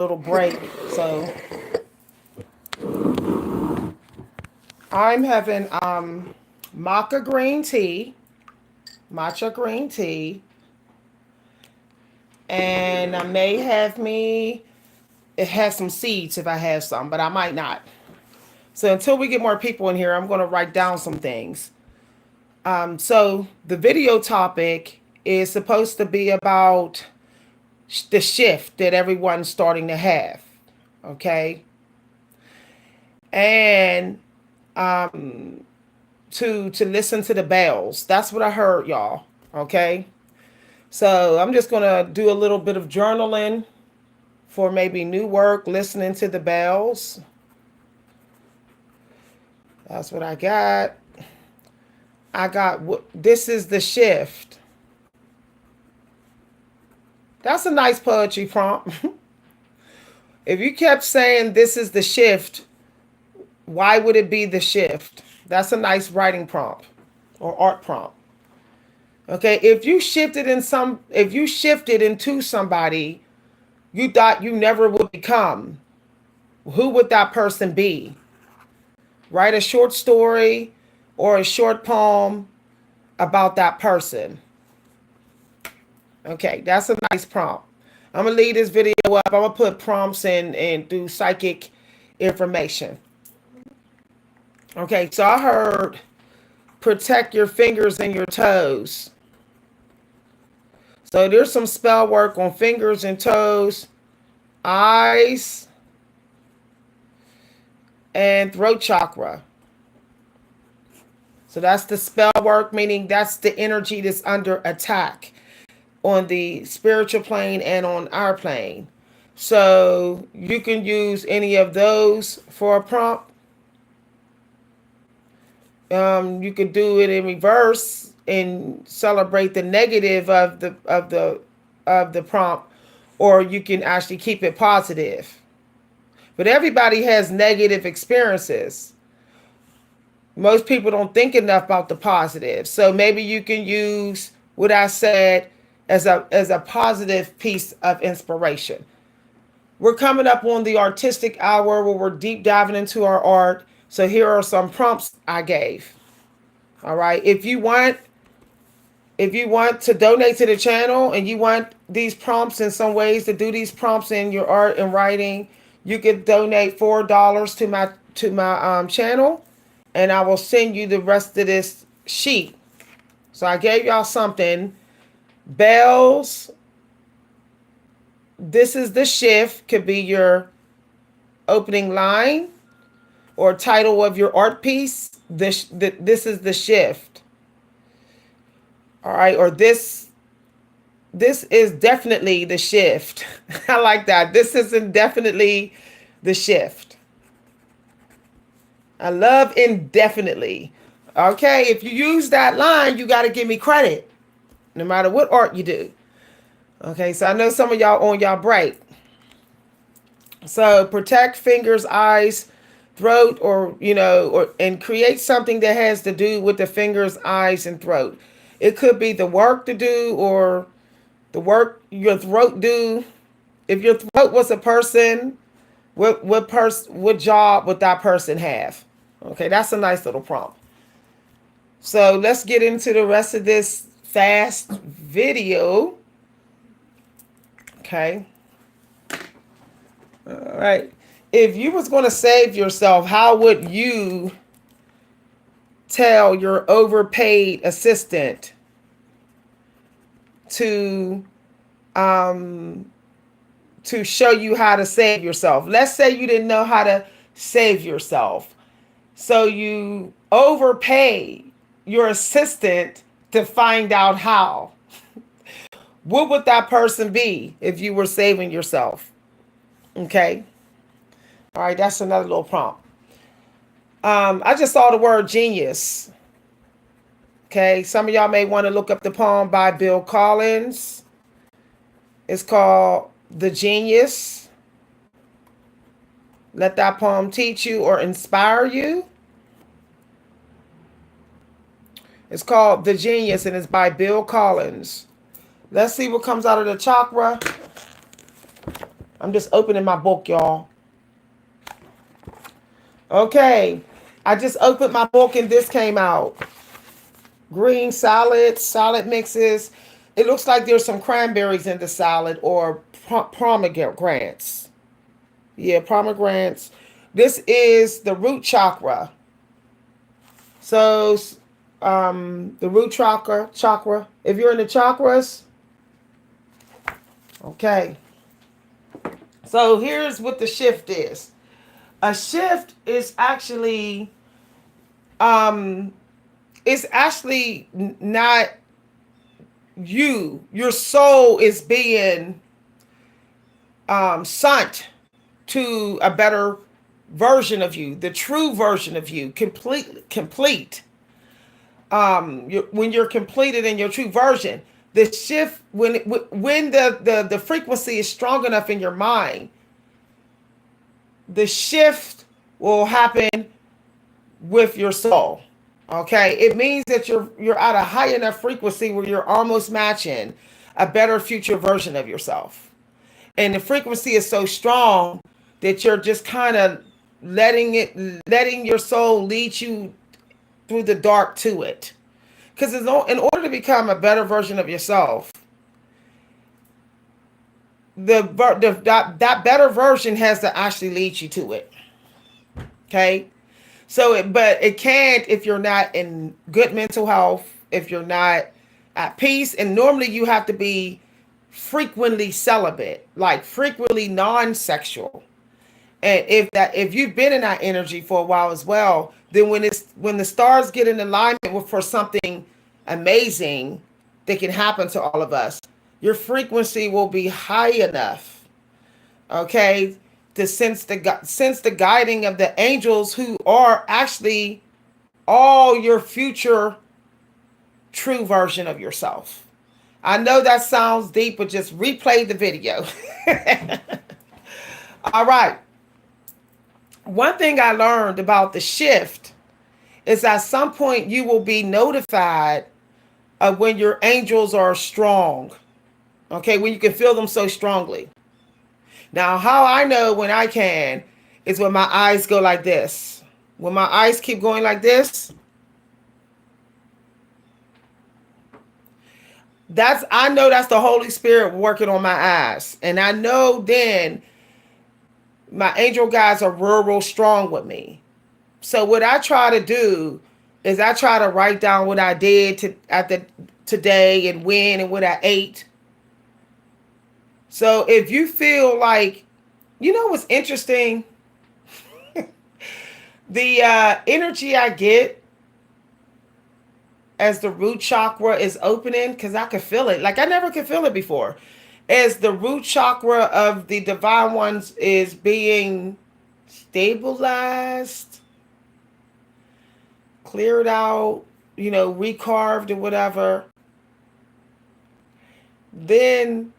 little break. So I'm having matcha green tea, and I may have me. It has some seeds if I have some, but I might not. So until we get more people in here, I'm going to write down some things. So the video topic is supposed to be about the shift that everyone's starting to have. Okay. And to listen to the bells. That's what I heard, y'all. Okay. So I'm just gonna do a little bit of journaling for maybe new work, listening to the bells. That's what I got. This is the shift. That's a nice poetry prompt. If you kept saying this is the shift, why would it be the shift? That's a nice writing prompt or art prompt. Okay, if you shifted into somebody you thought you never would become, who would that person be? Write a short story or a short poem about that person. Okay, that's a nice prompt. I'm gonna leave this video up. I'm gonna put prompts in and do psychic information. Okay, so I heard protect your fingers and your toes. So there's some spell work on fingers and toes, eyes, and throat chakra. So that's the spell work, meaning that's the energy that's under attack on the spiritual plane and on our plane. So you can use any of those for a prompt. You can do it in reverse and celebrate the negative of the prompt, or you can actually keep it positive. But everybody has negative experiences. Most people don't think enough about the positive. So maybe you can use what I said as a positive piece of inspiration. We're coming up on the artistic hour where we're deep diving into our art. So here are some prompts I gave. All right. If you want to donate to the channel and you want these prompts in some ways to do these prompts in your art and writing, you could donate $4 to my channel, and I will send you the rest of this sheet. So I gave y'all something. Bells. This is the shift. Could be your opening line or title of your art piece. This is the shift. All right, or this is definitely the shift. I like that. This isn't definitely the shift. I love indefinitely. Okay, if you use that line, you got to give me credit, no matter what art you do. Okay, so I know some of y'all on y'all break. So protect fingers, eyes, throat, or and create something that has to do with the fingers, eyes, and throat. It could be the work to do or the work your throat do. If your throat was a person, what job would that person have? Okay, that's a nice little prompt. So let's get into the rest of this fast video. Okay. All right. If you was going to save yourself, how would you tell your overpaid assistant to show you how to save yourself? Let's say you didn't know how to save yourself. So you overpay your assistant to find out how. What would that person be if you were saving yourself? Okay. All right, that's another little prompt. I just saw the word genius. Okay, some of y'all may want to look up the poem by Bill Collins. It's called The Genius. Let that poem teach you or inspire you. It's called The Genius and it's by Bill Collins. Let's see what comes out of the chakra. I'm just opening my book, y'all. Okay. I just opened my book and this came out. Green salads, salad mixes. It looks like there's some cranberries in the salad or pomegranates. Yeah, pomegranates. This is the root chakra. So, the root chakra. If you're in the chakras, okay. So here's what the shift is. A shift is actually, it's actually not you. Your soul is being sent to a better version of you, the true version of you, complete. When you're completed in your true version, the shift when the frequency is strong enough in your mind, the shift will happen with your soul. Okay, it means that you're at a high enough frequency where you're almost matching a better future version of yourself, and the frequency is so strong that you're just kind of letting your soul lead you through the dark to it. Because in order to become a better version of yourself, that better version has to actually lead you to it. Okay, but it can't if you're not in good mental health, if you're not at peace, and normally you have to be frequently celibate, like frequently non-sexual. And if you've been in that energy for a while as well, then when the stars get in alignment for something amazing that can happen to all of us, your frequency will be high enough, okay, to sense the guiding of the angels who are actually all your future true version of yourself. I know that sounds deep, but just replay the video. All right. One thing I learned about the shift is at some point you will be notified of when your angels are strong. Okay, when you can feel them so strongly. Now, how I know when I can is when my eyes go like this. When my eyes keep going like this, I know that's the Holy Spirit working on my eyes. And I know then my angel guides are real strong with me. So what I try to do is I try to write down what I did today and when and what I ate. So if you feel like, you know what's interesting? The energy I get as the root chakra is opening, because I can feel it. Like I never could feel it before. As the root chakra of the divine ones is being stabilized, cleared out, recarved or whatever, then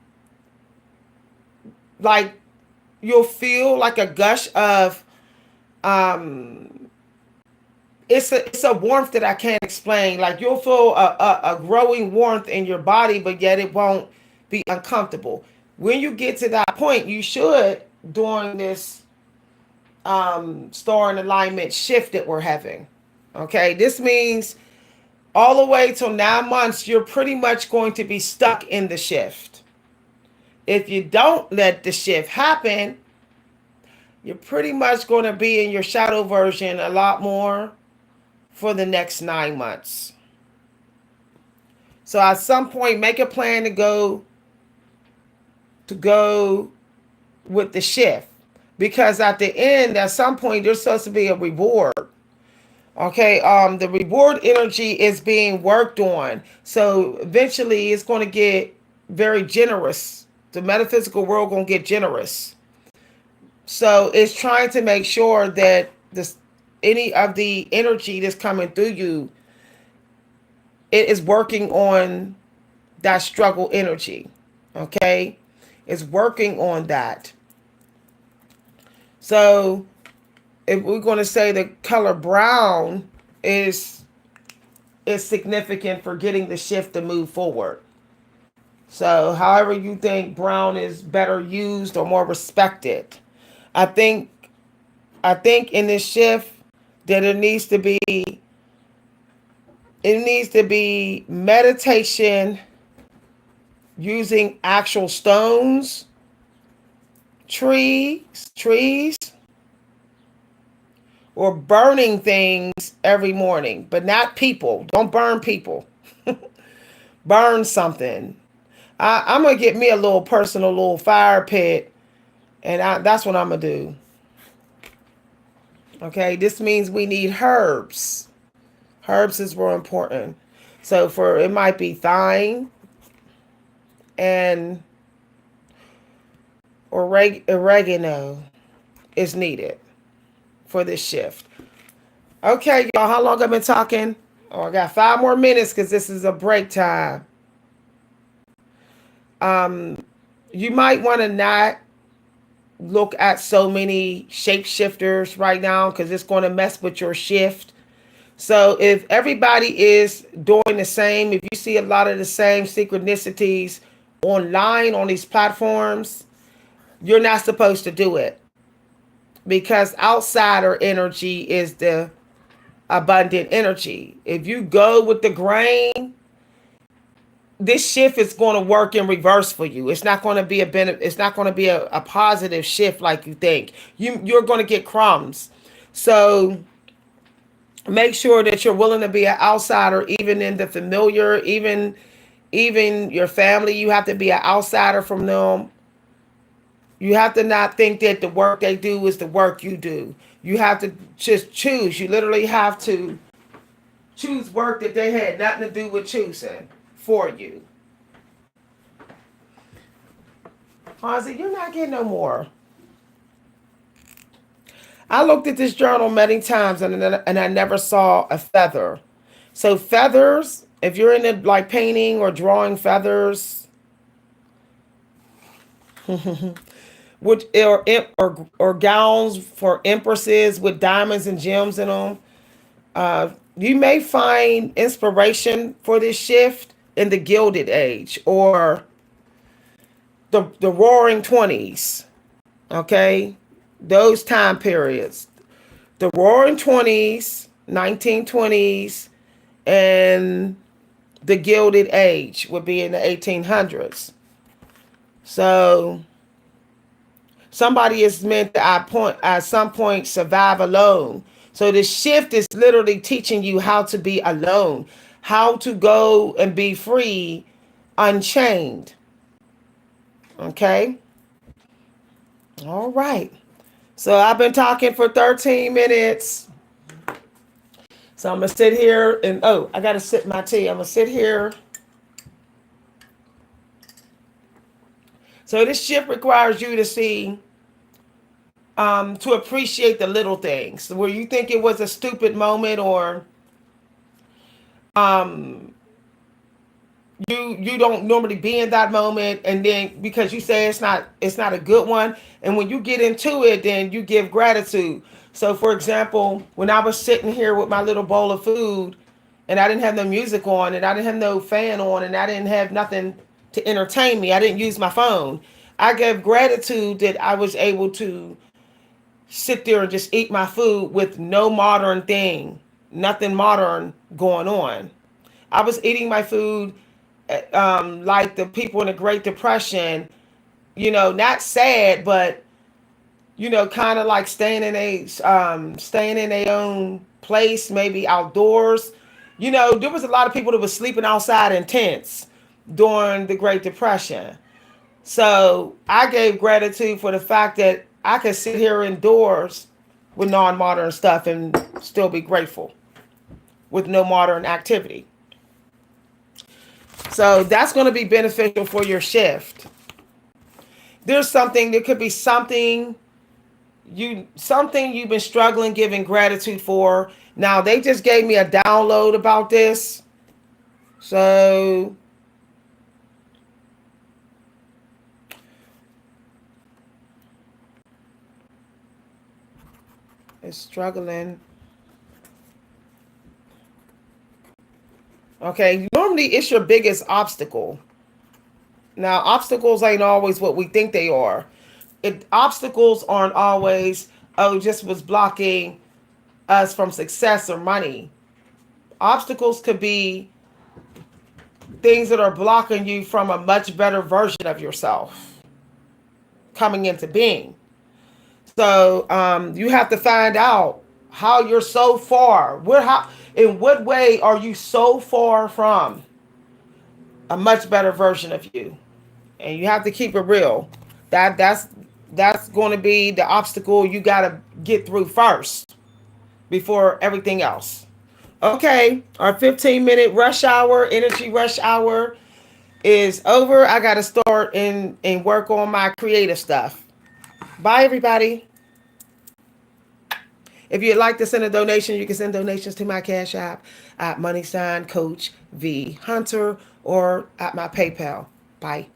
like you'll feel like a gush of it's a warmth that I can't explain. Like you'll feel a growing warmth in your body, but yet it won't be uncomfortable. When you get to that point, you should, during this star in alignment shift that we're having. Okay, this means all the way till 9 months, you're pretty much going to be stuck in the shift. If you don't let the shift happen, you're pretty much going to be in your shadow version a lot more for the next 9 months. So at some point, make a plan to go with the shift, because at the end, at some point, there's supposed to be a reward. Okay, the reward energy is being worked on. So eventually it's going to get very generous. The metaphysical world going to get generous. So it's trying to make sure that any of the energy that's coming through you, it is working on that struggle energy. Okay, it's working on that. So if we're going to say the color brown is significant for getting the shift to move forward. So, however you think brown is better used or more respected, I think I think in this shift that it needs to be meditation using actual stones, trees, or burning things every morning, but not people. Don't burn people. Burn something. I'm gonna get me a little personal little fire pit, and that's what I'm gonna do. Okay, this means we need herbs. Herbs is more important. So for it might be thyme and oregano is needed for this shift. Okay, y'all, how long I've been talking? Oh, I got 5 more minutes because this is a break time. You might want to not look at so many shapeshifters right now because it's going to mess with your shift. So if everybody is doing the same, if you see a lot of the same synchronicities online on these platforms, you're not supposed to do it because outsider energy is the abundant energy. If you go with the grain, this shift is going to work in reverse for you. It's not going to be it's not going to be a positive shift like you think. You're going to get crumbs. So make sure that you're willing to be an outsider, even in the familiar, even your family. You have to be an outsider from them. You have to not think that the work they do is the work you do. You have to just choose. You literally have to choose work that they had nothing to do with choosing for you. Ozzy, you're not getting no more. I looked at this journal many times and I never saw a feather. So feathers, if you're into like painting or drawing feathers, which or gowns for empresses with diamonds and gems in them, you may find inspiration for this shift in the Gilded Age or the Roaring 20s. Okay, those time periods, the Roaring 20s, 1920s, and the Gilded Age would be in the 1800s. So somebody is meant to at some point survive alone. So the shift is literally teaching you how to be alone, how to go and be free, unchained. Okay. All right. So I've been talking for 13 minutes. So I'm going to sit here and, oh, I got to sip my tea. I'm going to sit here. So this shift requires you to see, to appreciate the little things where you think it was a stupid moment or um, you don't normally be in that moment, and then because you say it's not a good one, and when you get into it, then you give gratitude. So for example, when I was sitting here with my little bowl of food and I didn't have no music on and I didn't have no fan on and I didn't have nothing to entertain me, I didn't use my phone, I gave gratitude that I was able to sit there and just eat my food with no modern thing, nothing modern going on. I was eating my food like the people in the Great Depression, not sad, but kind of like staying in a own place, maybe outdoors. There was a lot of people that was sleeping outside in tents during the Great Depression. So I gave gratitude for the fact that I could sit here indoors with non-modern stuff and still be grateful with no modern activity. So that's going to be beneficial for your shift. There could be something you've been struggling giving gratitude for. Now they just gave me a download about this. So it's struggling. Okay, normally it's your biggest obstacle. Now, obstacles ain't always what we think they are. Obstacles aren't always, oh, just was blocking us from success or money. Obstacles could be things that are blocking you from a much better version of yourself coming into being. So you have to find out how you're so far. In what way are you so far from a much better version of you? And you have to keep it real. That's going to be the obstacle you got to get through first before everything else. Okay, our 15-minute rush hour, energy rush hour is over. I got to start and work on my creative stuff. Bye, everybody. If you'd like to send a donation, you can send donations to my Cash App at #Coach V Hunter or at my PayPal. Bye.